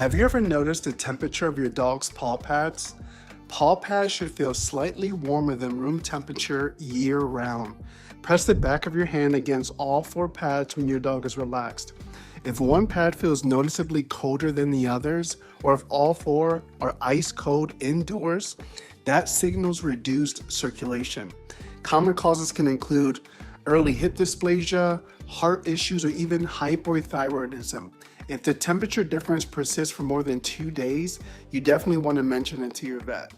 Have you ever noticed the temperature of your dog's paw pads? Paw pads should feel slightly warmer than room temperature year-round. Press the back of your hand against all four pads when your dog is relaxed. If one pad feels noticeably colder than the others, or if all four are ice cold indoors, that signals reduced circulation. Common causes can include early hip dysplasia, heart issues, or even hypothyroidism. If the temperature difference persists for more than 2 days, you definitely want to mention it to your vet.